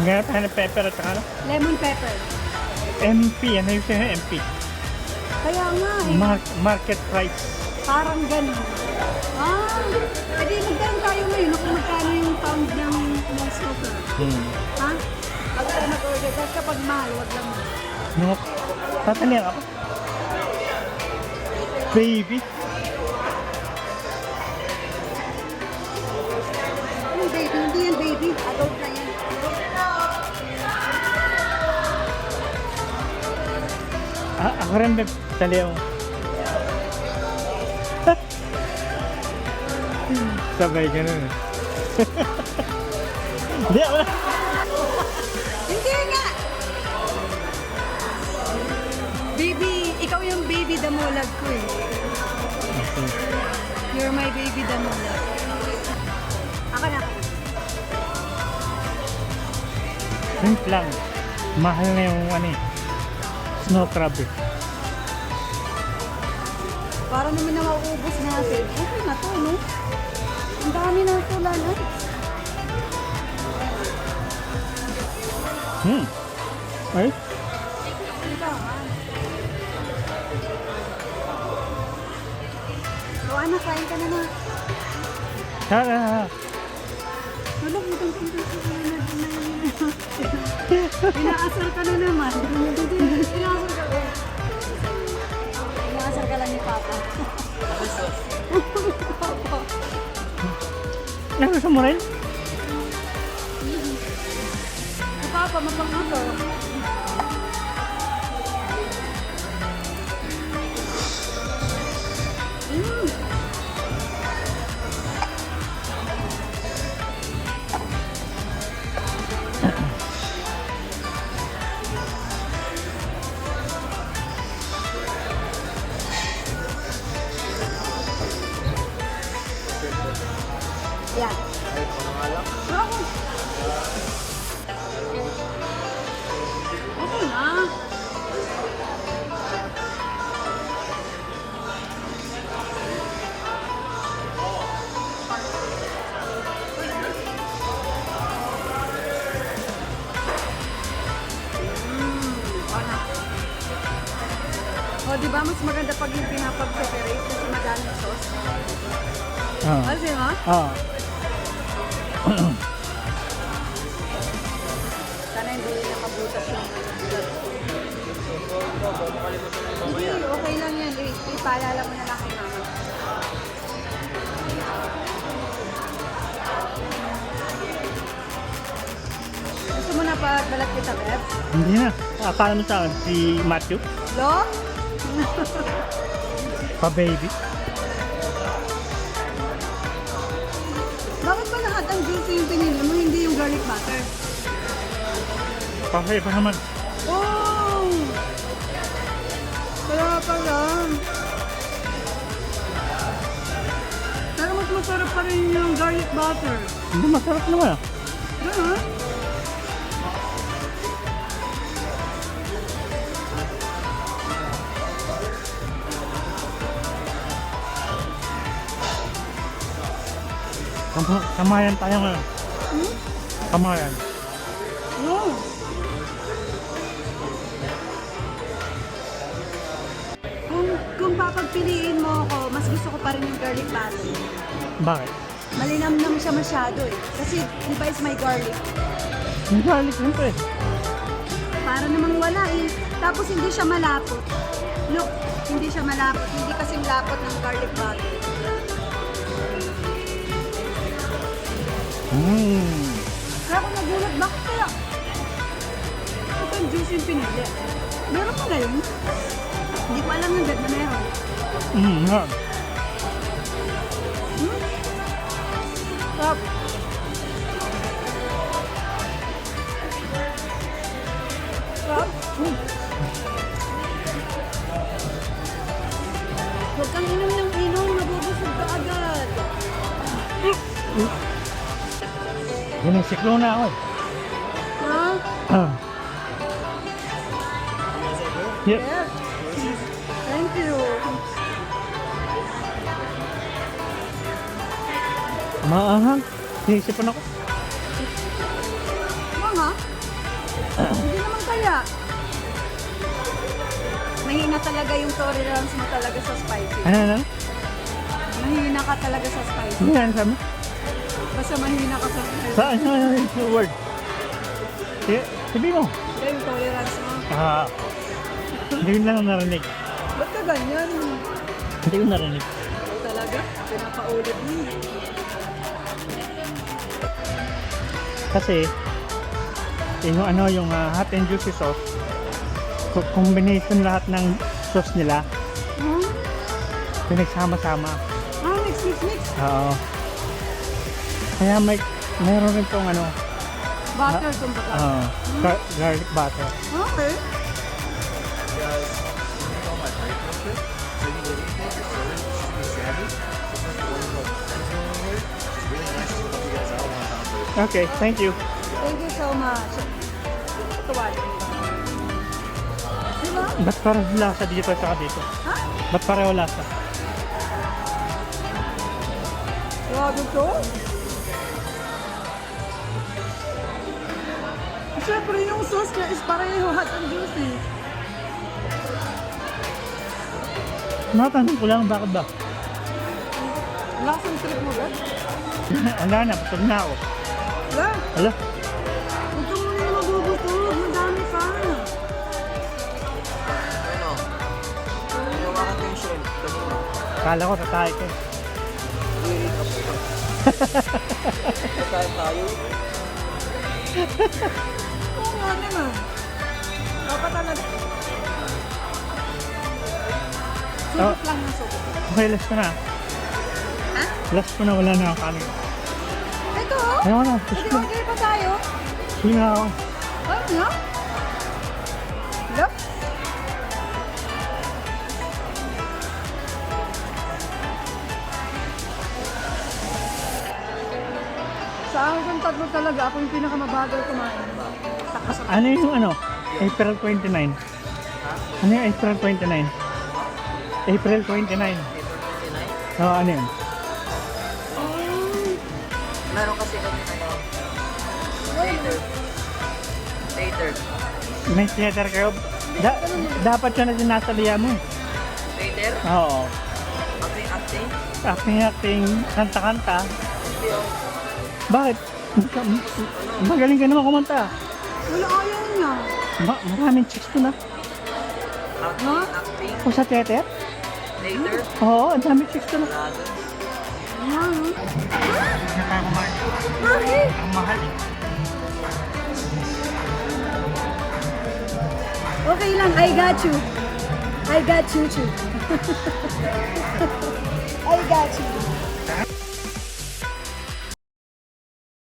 Maghanap tayo ng pepper at saka ano? Lemon pepper. MP, ano yung sa'yo? MP. Kaya nga eh. Market price. Parang ganun. Edi magkaroon tayo ngayon kung magkano yung pound ng snowflake. Ha? Pag tayo mag-order, kasi kapag mahal, wag lang. No. Tataniyan ako. Baby. Yung baby, hindi yan baby. Adult na yan. Ako rin ba? Taliyaw. Sabay ganun. Hindi ako na. Hindi nga! Baby, ikaw yung baby damulag ko eh. You're my baby damulag. Ako na. Hint lang. Mahal na yung ano eh. Snow crab eh. Para naman na mauubos natin. Okay na to, no? Ang dami na ito, lalo. Ay? Ikaw, ha? So, anak, kain ka na na. Walang itong Inaasar ka na naman. Inaasar ka lang ni Papa. Gusto mo rin? Si Papa, mapang-ato. Yan. Ako. Okay na. O, di ba mas maganda pag yung pinapag-separate kasi madaming sauce? Kasi ha? Sana hindi nakabutas yung Hindi, okay lang yan. Ipaalala mo na lang kay mama. Gusto mo na balat kita, Beb? Hindi na. Akala mo sa akin si Matthew? Lo? Pa-baby? Bakit ba lahat ang juicy yung pinili mo, hindi yung garlic butter? Pa-baby pa naman. Oh! Kaya pala. Pero mas masarap pa rin yung garlic butter. Hindi, masarap naman ah. Gano'n? Kamayan tayo ngayon. Kamayan. No. Kung papagpiliin mo ako, mas gusto ko pa rin yung garlic butter. Bakit? Malinamnam siya masyado eh. Kasi di ba is my garlic? Yung garlic rin to eh. Para namang wala eh. Tapos hindi siya malapot. Look, hindi siya malapot. Hindi kasing lapot ng garlic butter. Kaya ako nagulat, bakit kaya? Ito yung juice yung pinili. Meron pa ngayon? Hindi ko alam ng na meron. Sarap. Sarap. Huwag kang inom ng inom, nabubusog ka agad. Sinisiklo na ako. Ha? Yep. Yes. Thank you. Maanghang. Sinisipan ako. Mga? Hindi naman kaya. Mahina talaga yung tolerance mo talaga sa spicy. Ano? Mahina ka talaga sa spicy. Hindi yan sabi. Basta mahina ka sa spicy. Saan yung word? Sige, sabi mo. Kaya yung tolerance mo. Hindi ko lang narinig. Ba't ka ganyan? Hindi ko narinig. Talaga? Pinapaulit mo. Kasi, yung ano, yung hot and juicy sauce, combination lahat ng sauce nila, Huh? pinagsama-sama. Mix. Oo. Kaya mayroon rin tong ano, Butter kumbaga. garlic butter. Okay. Okay, thank you. Thank you so much. Tuwad. Diba? Ba't pareho lasa dito at saka dito? Ha? Ba't pareho lasa? Grabe to. Siyempre yung sauce niya is pareho hot and juicy. Natanong ko lang, bakit ba? Lasang trip mo ba? Wala na, patog na ako. Wala. Hala, Huwag ka muna yung mabubusog. Madami pa. Ano? Hawakan ko yung shell. Kanina. kala ko tatay ko. I-recap ko. Kakain tayo. Oo nga naman. Dapat talaga. Oh. Sulit lang yung sulit. Okay, last ko na. Ha? Last ko na, wala na akong kanin. Ito oh. Ayaw na, Pwede order pa tayo. sige na ako. Ano na? Look. Sa akin tatlo talaga, ako yung pinakamabagal kumain. Takasarap. Ano yung ano? April 29. Ano yung April 29? April 29. Oo, ano yun? Meron kasi kami later. Later. May theater kayo? Dapat yun na sinasaliya mo. Later? Oo. Acting? Acting, kanta-kanta. Hindi oh. Bakit? Magaling ka naman kumanta. Wala ayaw niya. Maraming chicks to na. Acting? O sa theater? Later? Oo, ang daming chicks to na. Wala doon. Ano? Nakakakumain. Bakit? Ang mahal eh. Okay lang, I got you. I got you too. I got you.